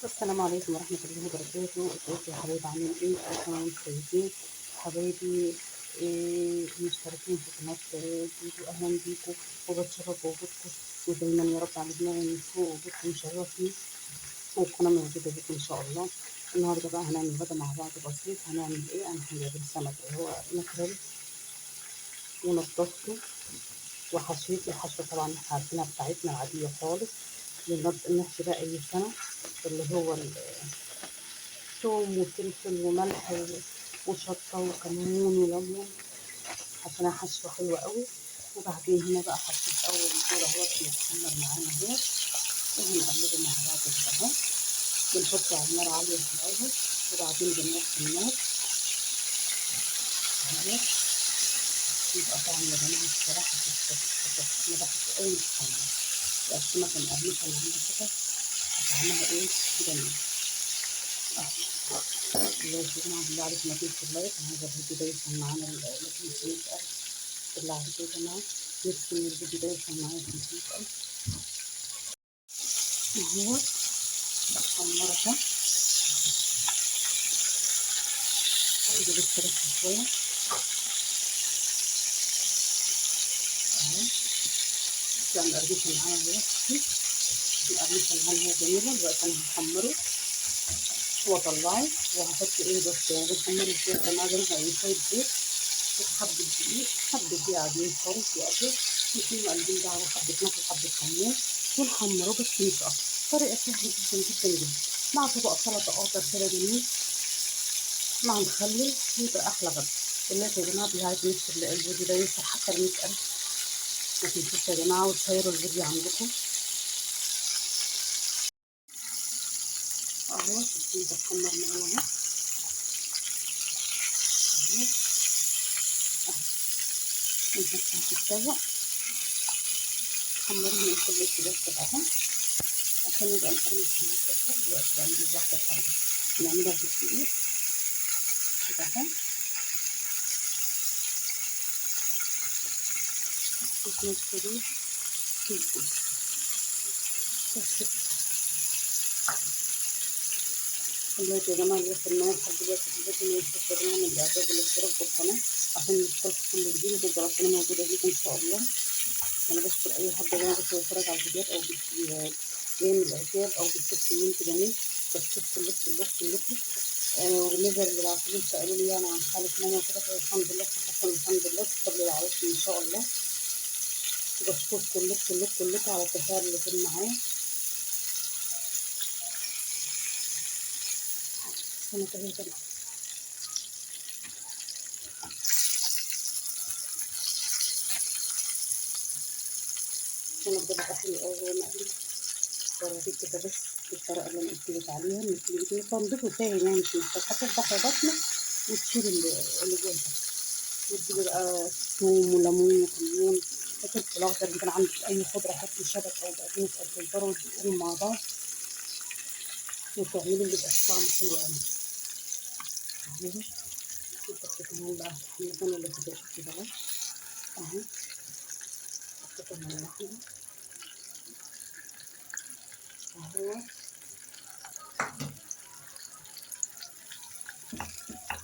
السلام عليكم ورحمة الله وبركاته. ازيكم يا حبايبي؟ عاملين ايه؟ كل سنة وانتم طيبين حبايبي. مشتركين في قناة فيديو، أهلا بيكم وبتشرف بوجودكم، ودايما يا رب عالجنا من فوق وجودكم مشرفني، والقناة موجودة بكم إن شاء الله. النهاردة بقى هنعمل غدا مع بعض بسيط. هنعمل ايه؟ أنا هجيب السمك اللي هو مكرل ونضفته وحشيت الحشوة، طبعا احنا عارفينها بتاعتنا العادية خالص. نحشي بقى أي سمك اللي هو ثوم وفلفل وملح وشطة وكمون وليمون، عشان حشوة حلوة قوي. وبعدين هنا بقى حطيت أول دور اهوت بيتحمر معانا اهوت، وهنقلبه مع بعض كده اهو. بنحطه على النار عالية في الأول، وبعدين بنوطي النار اهوت. يبقى طعم يا جماعة الصراحة في أنا بحب أوي الحمام، السمكة المقرمشة اللي عندنا كده طعمها ايه جميل. الله يا جماعة بالله عليك ما تنسوا اللايك. أنا عايزة الفيديو ده يوصل معانا ل 500,000. بالله عليكم يا جماعة، نفسي إن الفيديو ده يوصل معايا 500,000 اهو. بحمر اهو، اجيب الفراخ شوية اهو. بقى مقرمشة معايا دلوقتي، مقرمشة معايا هو جميلة. دلوقتي أنا هحمره وأطلعه، وهحط إيه بس بحمره شوية كمان زي شوية زيت وحبة دقيق، حبة دقيق عاديين خالص وأبيض، ونكون مقلبين ده على حبة ملح وحبة كمون ونحمره بس مش أكتر. طريقة سهلة جدا جدا جدا، مع طبق سلطة قاطع كده جميل مع مخلل، يبقى أحلى غدا. الناس يا جماعة اللي عايز نفس الفيديو ده يوصل حتى ل100,000، ما تنسوش يا جماعة وتشيروا الفيديو عندكم أهو. شفتوا بتحمر معانا أهو أهو. ونحطها في الطبق، حمرين كل كده أهو عشان يبقى مقرمش معاك. دلوقتي بعمل واحدة ثانية نعملها في الدقيق كده اهو. وتنزليه في الدقيق بس كده. دلوقتي يا جماعة اللي وصل معايا لحد دلوقتي في الفيديو ما ينساش يا جماعة من الإعجاب والاشتراك بالقناة عشان يوصلكوا كل جديد، وتبقى القناة موجودة ليكم إن شاء الله. أنا بشكر أي حد يا جماعة بس بيتفرج على الفيديوهات أو بيعمل إعجاب أو بيكتب كومنت جميل، بشكر كلكم. وبالنسبة اللي بعتولي سألوا لي يعني عن حالة ماما وكده، فالحمد لله تحسن الحمد لله بفضل العافية إن شاء الله. وبشكر كلكم على التفاعل اللي كان معايا. أنا كده كده أنا بجد حلو أوي هو مقلي. وريتك كده بس بالطريقة اللي أنا قلتلك عليها، إنك تنضيفه سهل يعني، مش محتاج هتفتحي بطنه وتشيل اللي جوه ده، وتجيبي بقى ثوم وليمون وكمون وفلفل أخضر. إن كان عندك أي خضرة حطي شبت أو بقدونس أو كزبرة وتدقيهم مع بعض وتعملي اللي بيبقى طعمه حلو أوي أهو. حطيت كمان بقى اللحمة اللي في الوش كده أهو أهو. حطيت اللحمة أهو،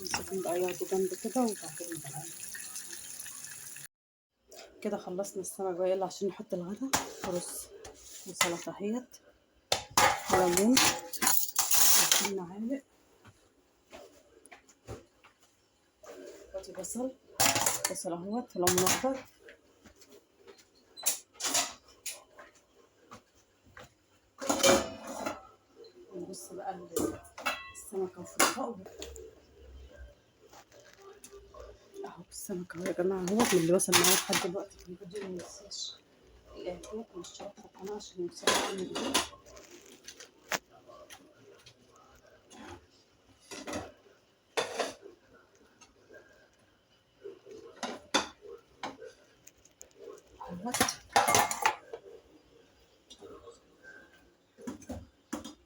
نسيبهم بقى ياخدوا جنب كده وبعدين بقى كده خلصنا السمك بقى. يلا عشان نحط الغدا، رز وسلطة اهيت وليمون و2 معالق، حطي بصل اهوت وليمون اخضر. نبص بقى السمكة في الطاق اهو. السمكة اهو يا جماعة اهوت من اللي وصل معايا لحد دلوقتي في الفيديو. مننساش الاعجاب والاشتراك في القناة عشان يوصلك كل جديد. اهوت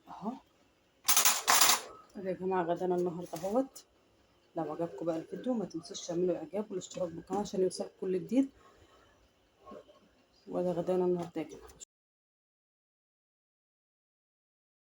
اهو يا جماعة غدانا النهاردة اهوت. لو عجبكم بقى الفيديو ما تنسوش تعملوا اعجاب والاشتراك بالقناة عشان يوصلك كل جديد. وده غدانا النهارده يا جماعة.